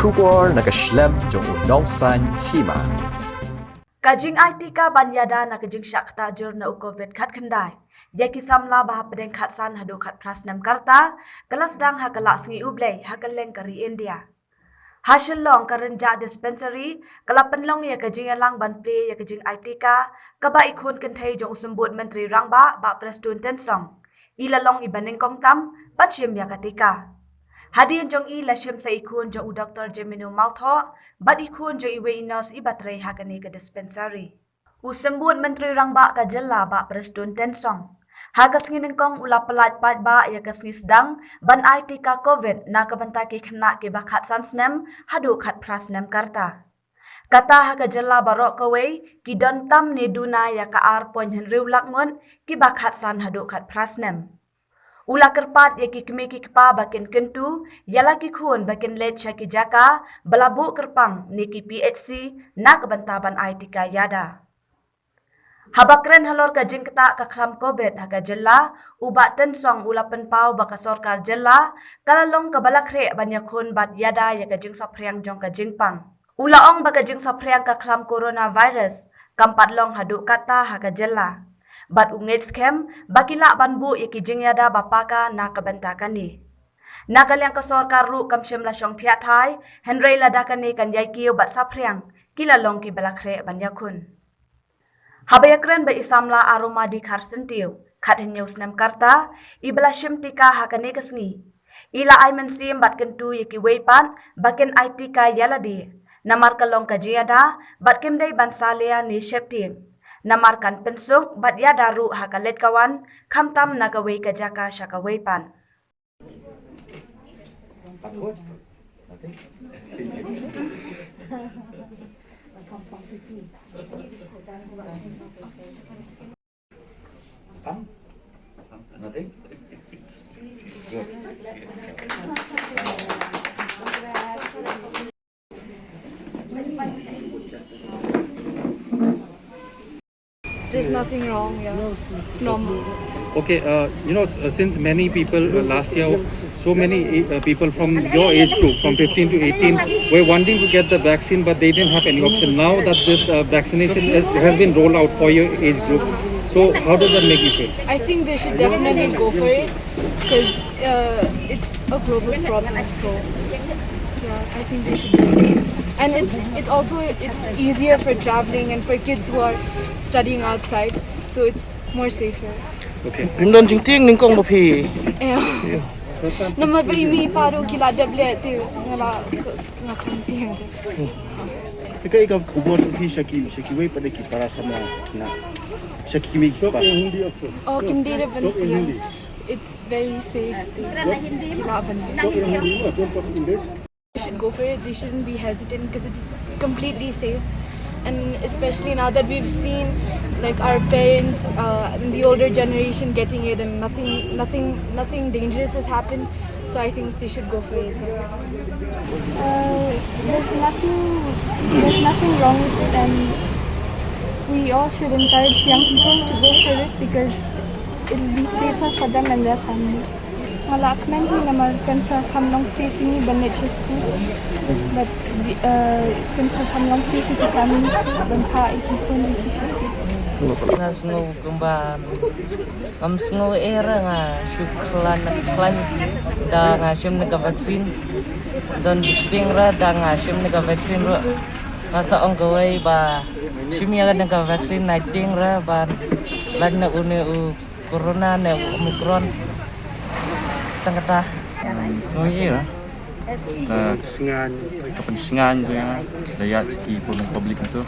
Shubor nakaslem jong unongsan hima. Kajing IT ka banyada na kajing syakta jur na COVID kat kendai. Yaki samla bah pedeng kat san hadu kat prasnam karta, kelas dang ha kelas ngi ublay ha keleng kari India. Hasil long karenja dispensary, kalapan long ya kajing alang ban play ya kajing IT ka, kaba ikun kentai jong usembut menteri rangba ba Preston Tensong. Ila long ibaning kong tam, pansyem ya katika. Hadian jong i lasyem sa ikun jong u Dr. Jemino Mautho, bat ikun jong iwe inos ibatray hakani ke dispensary. Usembut menteri rangba ka jela ba Preston Tensong. Hagas nginengkong ula pelat pat ba ya kesngisdang ban IT ka COVID na kabantaki kena ke bakat sansnem hadu kat prasnem karta. Kata haka jela barok kawai ki don tam ne duna ya ka ar poin henriu lakngon ki bakat san hadu kat prasnem. Ula kerpat ya ki kemiki kepa bakin kentu, yala ki khun bakin let ki jaka, belabu kerpang ni ki PHC na kebantaban IT ka yada. Habakren halor ka jingkta ka klam COVID haka jela, ubat tensong ula penpau baka sorkar jela, kalalong kabalakre banyak khun bat yada ya ka jing sapriang jong ka jingpang. Ula ong baka jing sapriang ka klam coronavirus, kampat long hadu kata haka jela. Bat ungit scam, bakila banbu iki jingyada bapaka na kabantakan ni. Nakalyang kasorkar ru kamsyem la syong tiatai, henry ladakan ni kan yaikiyo bat sapriang, kilalong ki balakre banyakun. Habayakren ba isamla aroma di karsentiyo, kat henyaw snam karta, ibala syem tika hakani kasngi. Ila ay mensim bat kentu yiki weipan, bakin ay tika yaladi, namar kalong kajiyada, bat kimday bansalea ni syepting. Namarkan pensuk bat ya daru hakalet kawan kamtam nakaway kajaka syakaway pan. There's nothing wrong, yeah. It's normal. Okay, since many people last year, so many people from your age group, from 15 to 18, were wanting to get the vaccine, but they didn't have any option. Now that this vaccination has been rolled out for your age group, so how does that make you feel? I think they should definitely go for it because it's a global problem. So, yeah, I think they should do it. And it's easier for traveling and for kids who are studying outside, so it's more safer. Okay. Nindon jingting ningkong mapi. Naman ba imi paru kila double te ngakanting. Ikaw kubor ki shaki wei pada ki para sama na shaki mi pa. Oh, kimdire banti. It's very safe. They should go for it. They shouldn't be hesitant because it's completely safe. And especially now that we've seen like our parents and the older generation getting it and nothing dangerous has happened. So I think they should go for it. There's nothing wrong with it, and we all should encourage young people to go for it because it'll be safer for them and their families. Malakman hi naman kan sa kamlong safe ni banit sa school, but kan sa kamlong safe ni families ban pa ikipon ni sa school. Ngasngo kumban kamsngo era nga syuklan klan da ngasim nega vaksin dan distingra da ngasim nega vaksin ro ngasa onggawai ba simya nega vaksin na tingra ba lan na une corona na omicron tangkata semuanya lah kepentingan tu yang daya segi publik itu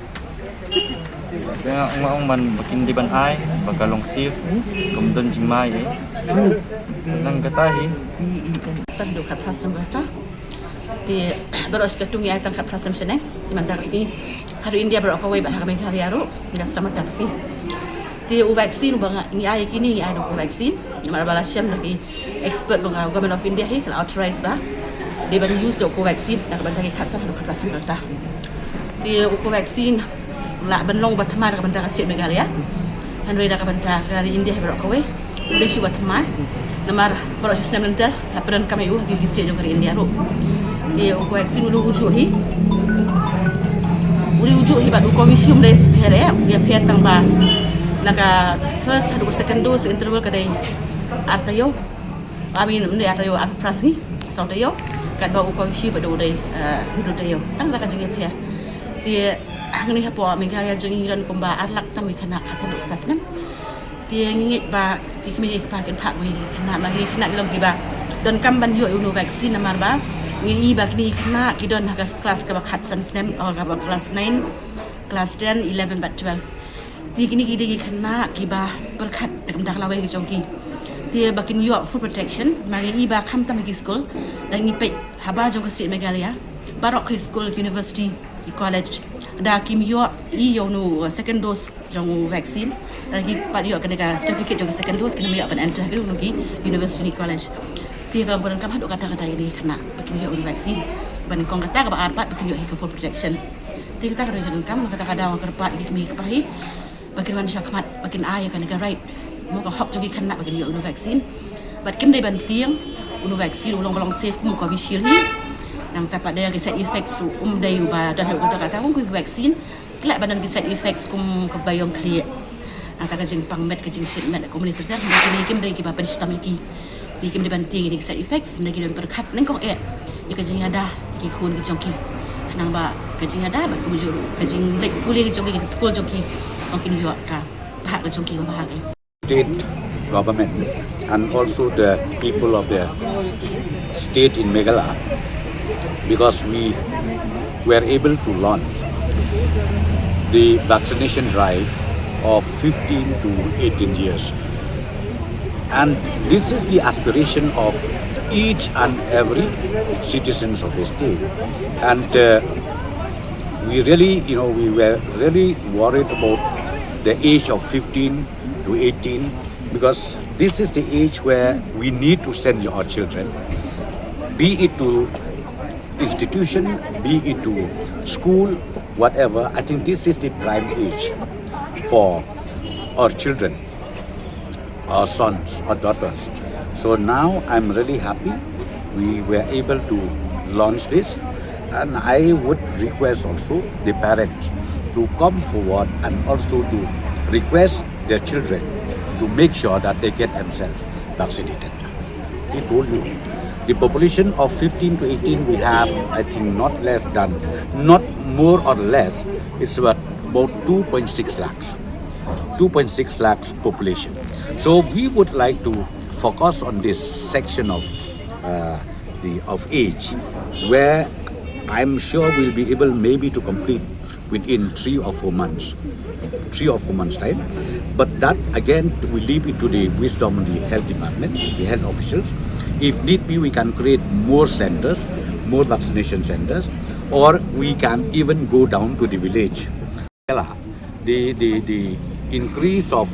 dia orang ban bikin di ban ai bakalong sif kemudian jimai nang katahi sandu kat prasam berta di beros ketungi ai tangkat prasam seneng di mandasi hari India berok kawai ban kami hari aru ndak selamat taksi di vaksin bang ini ai kini ai do vaksin namar balasham lagi expert bang government of India hi kalau authorized ba dia ban use do vaksin nak ban kami khasan do kat prasam berta di vaksin la ban long batma da ban ta sit megalia hanre da ban ta dari India berok kawai udah shu batma namar beros sistem nanti laporan kami hagi state do dari India ro Ti uko vaksin ulu uju hi. Uli uju hi batu komisium des pere dia per tang ba. Naka first hadu second dose interval kadai artayo. Amin ni artayo arprasni sautayo. Kat ba uko komisi batu dai tayo. Tang ba kajing per. Ti angni ha po mengaya jeng iran kumba arlak tam ikana khasan prasnan. Ti ngit ba ti kemi pa kan phak wi khana ma ngi khana ilong ki ba. Don kam ban yo unu vaksin namar ba. Ngi ba kini khana ki don hakas kelas ka ba khatsan snem or ka ba kelas 9, kelas 10, 11 but 12. Ti kini ki de khana ki ba berkhat dak dak lawe ki jong ki. Ti ba kin yo food protection ma ngi ba kham tam ki school dan ngi pe haba jong ka state Meghalaya. Barok ki school university college da kim yo yo nu second dose jong vaccine lagi pat yo kena certificate jong second dose kena yo ban enter ke lagi university college ti ga bon kam hadu kata ini kena bikin yo vaccine ban kong kata ka ba arpat bikin yo full protection ti kita kada jong kam kata kada wang kerpat ki mi kepahi bakin wan syakmat bakin ay kan ka right mo ka hop jong kena bakin yo vaccine bat kim dai ban tiang vaccine ulong safe mu ka shield ni nang tapat dia side effects tu day ba dah kata ku vaksin kelak badan side effects kum kebayong kriat ata kajing pangmet kajing shipment komunitas dah ni kim dai ki ba penistam ki ti kim deban ti ni side effects lagi dan berkat nang kong kajing ada ki khun ki jongki kenang ba kajing ada ba kum juru kajing lek pulih ki jongki ki school jongki mungkin yo ka bahak ka jongki ba bahak state government and also the people of the state in Meghalaya, because we were able to launch the vaccination drive of 15 to 18 years. And this is the aspiration of each and every citizens of the state. And we really, we were really worried about the age of 15 to 18, because this is the age where we need to send our children, be it to institution, be it to school, whatever. I think this is the prime age for our children, our sons, our daughters. So now I'm really happy we were able to launch this, and I would request also the parents to come forward and also to request their children to make sure that they get themselves vaccinated. He told you, the population of 15 to 18 we have, I think, not more or less, it's about 2.6 lakhs. 2.6 lakhs population. So we would like to focus on this section of age, where I'm sure we'll be able maybe to complete within 3 or 4 months time. But that again, we leave it to the wisdom of the health department, the health officials. If need be, we can create more centers, more vaccination centers, or we can even go down to the village. The increase of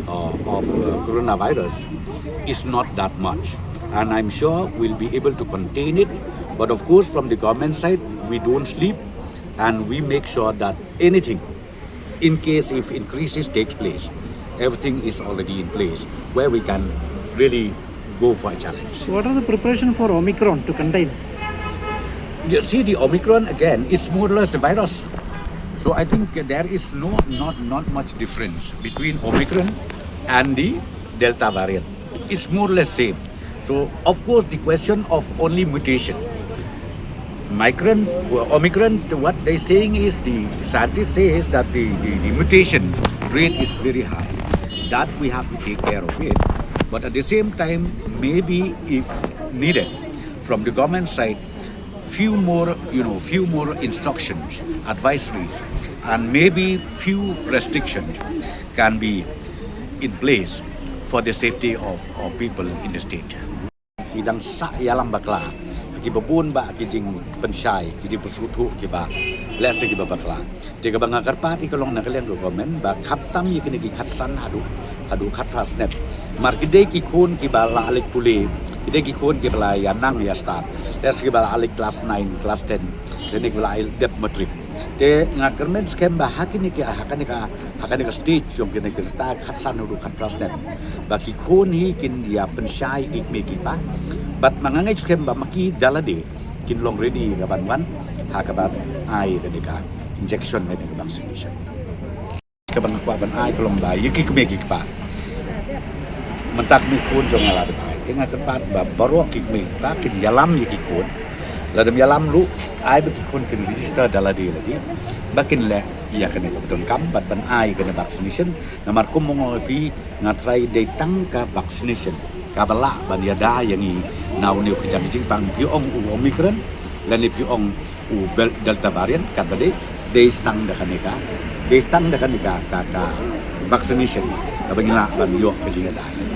coronavirus is not that much, and I'm sure we'll be able to contain it. But of course, from the government side, we don't sleep, and we make sure that anything, in case if increases takes place, everything is already in place where we can really go for a challenge. What are the preparation for Omicron to contain? You see, the Omicron again is more or less a virus. So I think there is not much difference between Omicron and the Delta variant. It's more or less same. So of course the question of only mutation. Omicron, what they're saying is, the scientists say is that the mutation rate is very high. That we have to take care of it. But at the same time, maybe if needed from the government side, few more instructions, advisories, and maybe few restrictions can be in place for the safety of people in the state. Idang sa yalang bakla, kibabun ba kijing pensay, kijing pesutu kiba, lesa kiba bakla. Tiga bang akarpat ikalong nakaliang government ba kaptam yikinigi katsan hadu katras net. Markide ki khun ki bala alik puli, ide ki khun ki bala yanang ya start. Tes ki bala alik class 9, class 10, deni ki bala dep matrip. Te ngakermen skem ba hakini ka stage yung kini kita khatsan hadu katras net. Ba ki khun hi kin dia pensyai ki me ki ba. Bat mangangay skem ba maki dalade กินลง ready กับบันวันหากับบันไอกันดีกว่า injection ไม่เป็นกับ vaccination กับบันกว่าบันไอก็ลงได้ยิ่งกี่เมกิกป่ามันตักมีคูณจงอะไรไปdengan tempat baru kikmi takin yalam yikikun ladam yalam lu ai bekikun kin register daladi lagi bakin le iya kena kebetulan kam bat ban ai kena vaccination namar kum mongopi ngatrai datang ka vaccination ka bala ban yada yang i naw niu kejang jing pang piong u omicron dan ni piong u delta variant kan tadi they stang da kaneka ka vaccination ka bangila ban yo kejing ada